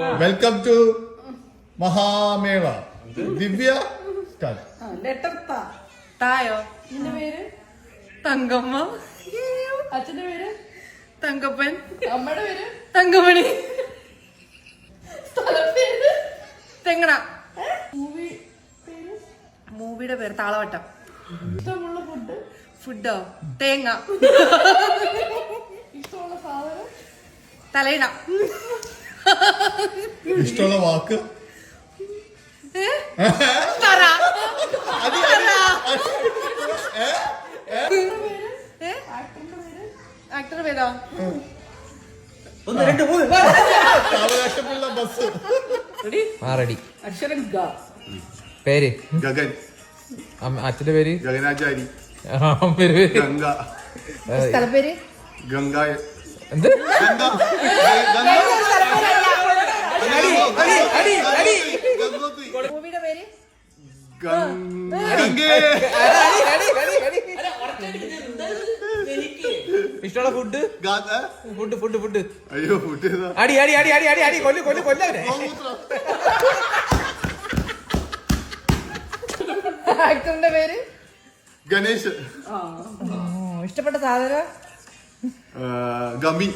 Welcome to Mahamela. Divya letter തായോ. നിന്റെ പേര് തങ്കമ്മ. അച്ഛന്റെ പേര് തങ്കപ്പൻ. അമ്മയുടെ പേര് തങ്കമണി. സ്ഥലപ്പേര് തെങ്ങണ. മൂവിയുടെ പേര് താളവട്ടം. ഇഷ്ടമുള്ള ഫുഡോ തേങ്ങ. ഇഷ്ടമുള്ള സാധനം തലയിണ. ഇഷ്ടമുള്ള വാക്ക് ആക്ടറുടെ പേരോ അവകാശമുള്ള ബസ്. അക്ഷരം പേര് ഗഗൻ. അച്ഛന്റെ പേര് ഗഗനാചാരി. ഗംഗ. സ്ഥലപ്പേര് ഗംഗ. എന്ത് മൂവിയുടെ പേര് ഇഷ്ടമുള്ള ഫുഡ് ഫുഡ് ഫുഡ് ഫുഡ് അയ്യോ ഫുഡ് അടി അടി അടി അടി അടി അടി കൊല്ലു കൊല്ലു കൊല്ലവരെ. ആക്ടറിന്റെ പേര് ഗണേഷ്. ഇഷ്ടപ്പെട്ട സാധനം ഗമി.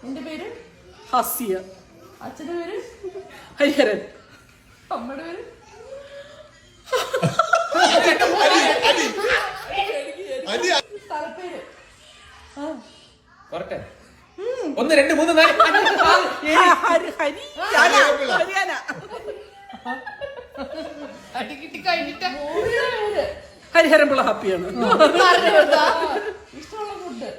എന്റെ പേര് ഹസിയ. അച്ഛന്റെ പേര് ഹരിഹരൻ. അമ്മയുടെ പേര് സ്ഥലപ്പേര് ഒന്ന് രണ്ട് മൂന്ന് നാല് ഹരിയാന. അടിക്കിട്ടി കഴിഞ്ഞിട്ട് ഹരിഹരൻ പിള്ള ഹാപ്പിയാണ്. ഇഷ്ടമുള്ള ഫുഡ്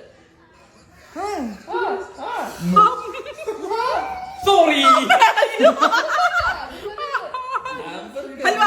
സോറി ഹൽവ.